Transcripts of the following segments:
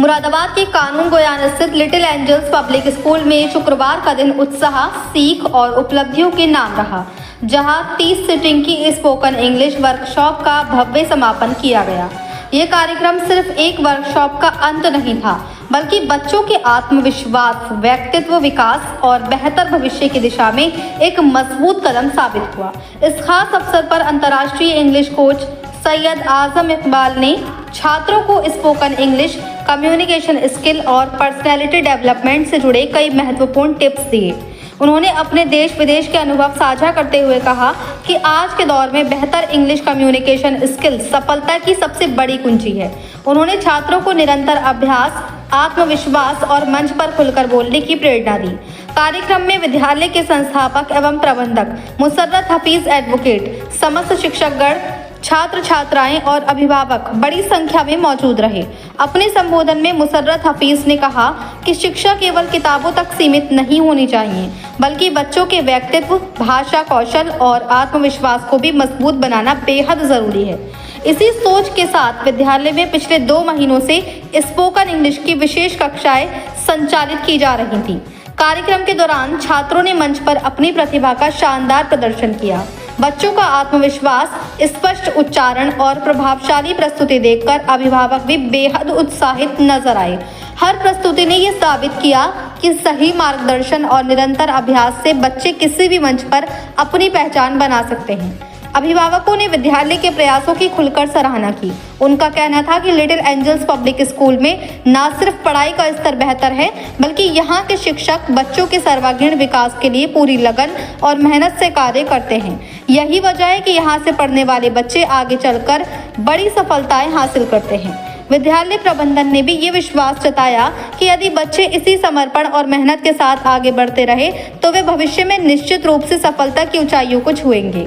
मुरादाबाद के कानून गोयान स्थित लिटिल एंजल्स पब्लिक स्कूल में शुक्रवार का दिन उत्साह, सीख और उपलब्धियों के नाम रहा, जहां 30 सीटिंग की स्पोकन इंग्लिश वर्कशॉप का भव्य समापन किया गया। ये कार्यक्रम सिर्फ एक वर्कशॉप का अंत नहीं था, बल्कि बच्चों के आत्मविश्वास, व्यक्तित्व विकास और बेहतर भविष्य की दिशा में एक मजबूत कदम साबित हुआ। इस खास अवसर पर अंतर्राष्ट्रीय इंग्लिश कोच सैयद आजम इकबाल ने छात्रों को स्पोकन इंग्लिश, कम्युनिकेशन स्किल और पर्सनैलिटी डेवलपमेंट से जुड़े कई महत्वपूर्ण टिप्स दिए। उन्होंने अपने देश विदेश के अनुभव साझा करते हुए कहा कि आज के दौर में बेहतर इंग्लिश कम्युनिकेशन स्किल सफलता की सबसे बड़ी कुंजी है। उन्होंने छात्रों को निरंतर अभ्यास, आत्मविश्वास और मंच पर खुलकर बोलने की प्रेरणा दी। कार्यक्रम में विद्यालय के संस्थापक एवं प्रबंधक मुसर्रत हफीज एडवोकेट, समस्त शिक्षकगण, छात्र छात्राएं और अभिभावक बड़ी संख्या में मौजूद रहे। अपने संबोधन में मुसर्रत हफीज ने कहा कि शिक्षा केवल किताबों तक सीमित नहीं होनी चाहिए, बल्कि बच्चों के व्यक्तित्व, भाषा कौशल और आत्मविश्वास को भी मजबूत बनाना बेहद जरूरी है। इसी सोच के साथ विद्यालय में पिछले 2 महीनों से स्पोकन इंग्लिश की विशेष कक्षाएं संचालित की जा रही थीं। कार्यक्रम के दौरान छात्रों ने मंच पर अपनी प्रतिभा का शानदार प्रदर्शन किया। बच्चों का आत्मविश्वास, स्पष्ट उच्चारण और प्रभावशाली प्रस्तुति देखकर अभिभावक भी बेहद उत्साहित नजर आए। हर प्रस्तुति ने यह साबित किया कि सही मार्गदर्शन और निरंतर अभ्यास से बच्चे किसी भी मंच पर अपनी पहचान बना सकते हैं। अभिभावकों ने विद्यालय के प्रयासों की खुलकर सराहना की। उनका कहना था कि लिटिल एंजल्स पब्लिक स्कूल में न सिर्फ पढ़ाई का स्तर बेहतर है, बल्कि यहाँ के शिक्षक बच्चों के सर्वांगीण विकास के लिए पूरी लगन और मेहनत से कार्य करते हैं। यही वजह है कि यहाँ से पढ़ने वाले बच्चे आगे चलकर बड़ी सफलताएं हासिल करते हैं। विद्यालय प्रबंधन ने भी ये विश्वास जताया कि यदि बच्चे इसी समर्पण और मेहनत के साथ आगे बढ़ते रहे तो वे भविष्य में निश्चित रूप से सफलता की ऊंचाइयों को छुएंगे।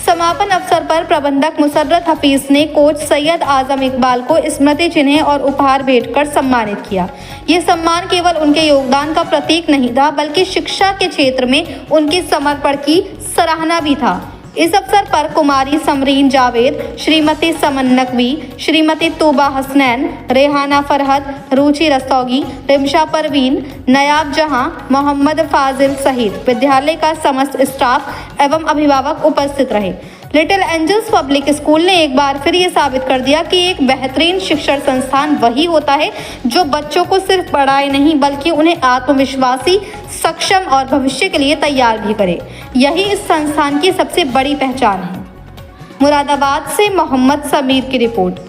समापन अवसर पर प्रबंधक मुसर्रत हफीज ने कोच सैयद आजम इकबाल को स्मृति चिन्ह और उपहार भेंट कर सम्मानित किया। ये सम्मान केवल उनके योगदान का प्रतीक नहीं था, बल्कि शिक्षा के क्षेत्र में उनके समर्पण की सराहना भी था। इस अवसर पर कुमारी समरीन जावेद, श्रीमती समन नकवी, श्रीमती तोबा हसनैन, रेहाना फरहत, रुचि रस्तौगी, रिमशा परवीन, नयाब जहां, मोहम्मद फाजिल सहित विद्यालय का समस्त स्टाफ एवं अभिभावक उपस्थित रहे। लिटिल एंजल्स पब्लिक स्कूल ने एक बार फिर ये साबित कर दिया कि एक बेहतरीन शिक्षण संस्थान वही होता है जो बच्चों को सिर्फ पढ़ाए नहीं, बल्कि उन्हें आत्मविश्वासी, सक्षम और भविष्य के लिए तैयार भी करे। यही इस संस्थान की सबसे बड़ी पहचान है। मुरादाबाद से मोहम्मद समीर की report.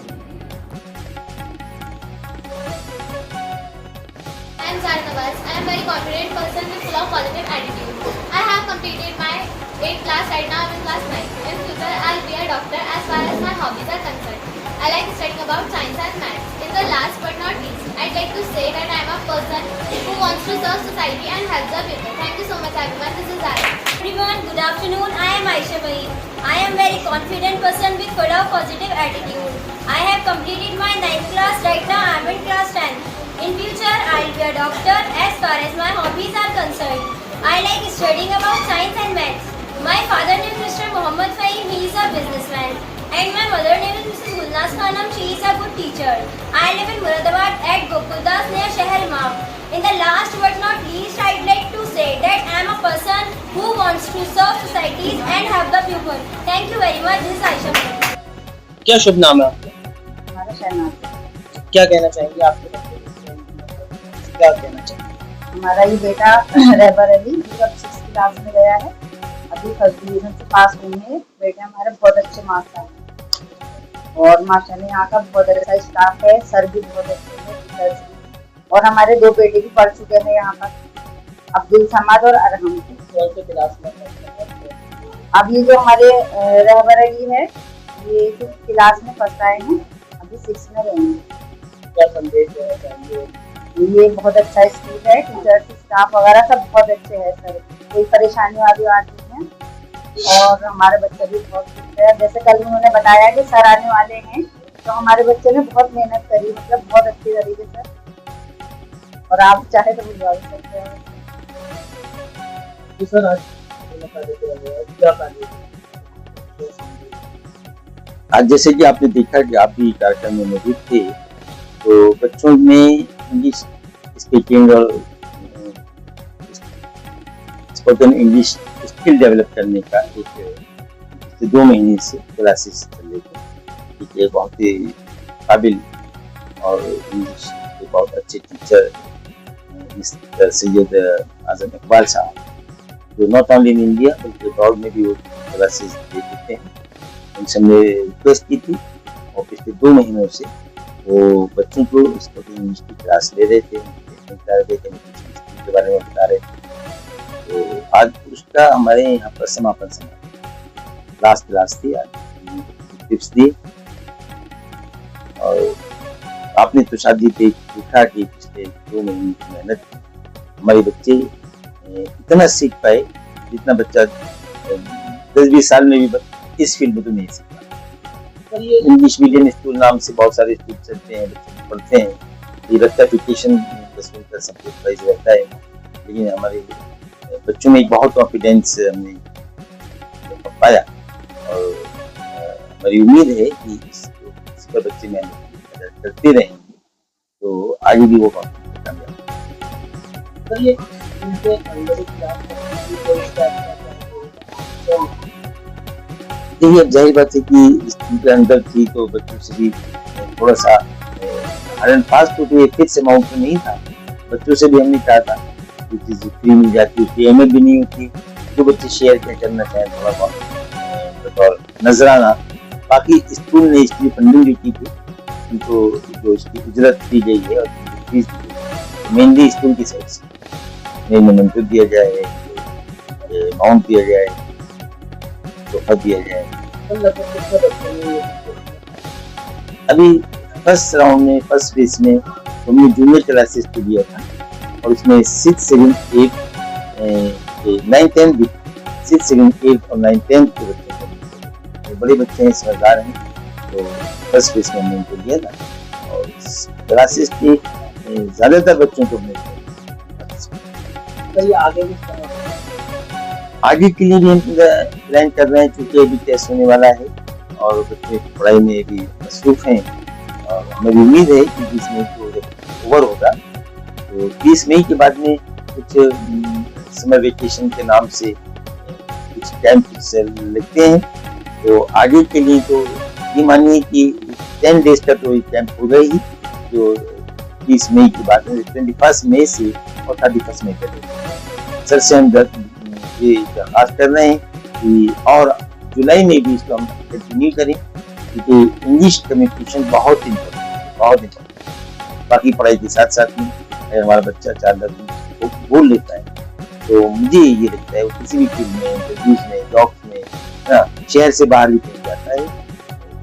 Doctor as far as my hobbies are concerned. I like studying about science and maths. In the last but not least, I'd like to say that I am a person who wants to serve society and help the people. Thank you so much everyone. This is Zara. Everyone, good afternoon. I am Aisha Bhai. I am very confident person with full of positive attitude. I have completed my 9th class. Right now I am in class 10. In future, I'll be a doctor as far as my hobbies are concerned. I like studying about science and maths. My father name is Mr. Mohammed Fahim, he is a businessman. And my mother name is Mrs. Gulnaz Khanam, she is a good teacher. I live in Muradabad at Gokuldas near Shahar Imam. In the last but not least, I'd like to say that I am a person who wants to serve societies and help the people. Thank you very much, this is Aisha Bhai. क्या शुभ नाम है आपका? हमारा शहनाज। क्या कहना चाहेंगे आपके बच्चे? क्या कहना चाहेंगे? हमारा ये बेटा रहबर अली जब 6th क्लास में गया है, अभी फर्स्ट डिवीजन से पास हुए हैं। बेटे हमारे बहुत अच्छे मार्क्स आए और माशाल्लाह यहाँ का बहुत अच्छा स्टाफ है, सर भी बहुत अच्छे हैं, टीचर्स भी। और हमारे 2 बेटे भी पढ़ चुके हैं यहाँ पर, अब्दुल समाद और अरहम। कौन से क्लास में? अब ये जो हमारे रहबर अली है, ये 5th क्लास में फर्स्ट आए हैं, अभी 6th में रहेंगे। क्या संदेश देना चाहेंगे? ये बहुत अच्छा स्कूल है, टीचर्स, स्टाफ वगैरह सब बहुत अच्छे हैं सर, कोई परेशानी वाली बात नहीं है। और हमारे बच्चे भी बहुत खुश है। जैसे कल उन्होंने बताया कि सर आने वाले हैं, तो हमारे बच्चे ने बहुत मेहनत करी, मतलब बहुत अच्छी तरीके से। और आप चाहे तो बुलवा भी सकते हैं। सर आज जैसे कि आपने देखा कि आप भी कार्यक्रम में मौजूद थे, तो बच्चों में इंग्लिश स्पीकिंग और स्पोकन इंग्लिश स्किल डेवलप करने का एक 2 महीने से क्लासेस चल रही थी। एक बहुत ही काबिल और इंग्लिश के बहुत अच्छे टीचर मिस्टर सैयद आजम इकबाल साहब, जो नॉट ओनली इन इंडिया बल्कि अब्रॉड में भी वो क्लासेस दे देते हैं, उनसे हमने रिक्वेस्ट की थी और पिछले 2 महीनों से वो बच्चों को स्पोकन इंग्लिश की क्लास ले रहे थे, के बारे में बता रहे थे। तो आज उसका हमारे यहाँ पर समापन समारोह लास्ट क्लास थी, आज टिप्स दिए और आपने तो शादी पे देखा कि पिछले 2 महीने की मेहनत हमारे बच्चे इतना सीख पाए जितना बच्चा 10-20 साल में भी इस फील्ड में तो नहीं सीख पाता। इंग्लिश मीडियम स्कूल नाम से बहुत सारे स्कूल चलते हैं, बच्चे पढ़ते हैं, ये रेपुटेशन 10वीं का सब्जेक्ट वाइज रहता है, लेकिन हमारे बच्चों में एक बहुत कॉन्फिडेंस हमने पाया और हमारी उम्मीद है कि इस पर बच्चे मेहनत करते रहेंगे तो आगे भी वो कामयाब। देखिए अब जाहिर बात है कि स्कूल के अंदर थी तो बच्चों से भी थोड़ा सा हार्ड फास्ट तो ये फिक्स अमाउंट में नहीं था, बच्चों से भी हमने कहा था कि चीज़ फ्री मिल जाती, उसकी अहमियत भी नहीं होती, जो बच्चे शेयर करना चाहें थोड़ा बहुत और नजराना। बाकी स्कूल ने इसकी फंडिंग भी की थी, उनको जो इसकी उजरत दी गई है और फीस दी गई मेनली स्कूल की साइड से मंजूर दिया जाए, अमाउंट दिया जाए, तोहफा दिया जाए। अभी फर्स्ट राउंड में फर्स्ट फेज में हमने जूनियर क्लासेस को दिया था और उसमें 6, 7, 8, 9, 10 भी 6, 7, 8 और 9, 10 के बच्चों को, तो बड़े बच्चे हैं, समझदार हैं, तो फर्स्ट फेज में हमने उनको दिया था और क्लासेस के ज्यादातर बच्चों को हमने आगे के लिए भी हम प्लान कर रहे हैं, क्योंकि अभी टेस्ट होने वाला है और बच्चे पढ़ाई में भी मसरूफ हैं और हमें उम्मीद है कि 20 मई को जब ओवर होगा तो 20 मई के बाद में कुछ समर वेकेशन के नाम से कुछ कैंप लगते हैं, तो आगे के लिए तो ये मानिए कि 10 डेज का तो कैंप होगा ही, जो 20 मई के बाद 21 मई से और 31 मई तक सर से हम ये दरखास्त कर रहे हैं कि और जुलाई में भी इसको हम कंटिन्यू करें, क्योंकि इंग्लिश कम्युनिकेशन बहुत इम्पोर्टेंट है। बाकी पढ़ाई के साथ साथ में अगर हमारा बच्चा 4 लफ्ज़ बोल लेता है तो मुझे ये लगता है वो किसी भी फील्ड में, इंटरव्यूज में, जॉब्स में, शहर से बाहर भी कहीं जाता है,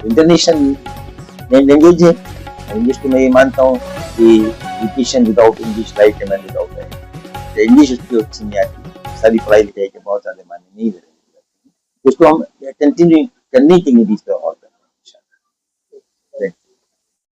इंटरनेशनल लैंग्वेज है। इंग्लिश को मैं ये मानता हूँ कि education without English like a man without है, इंग्लिश उसकी अच्छी नहीं आती, सारी पढ़ाई लिखाई के बहुत ज़्यादा मायने नहीं रहे, उसको हम कंटिन्यू करने के लिए भी इसका और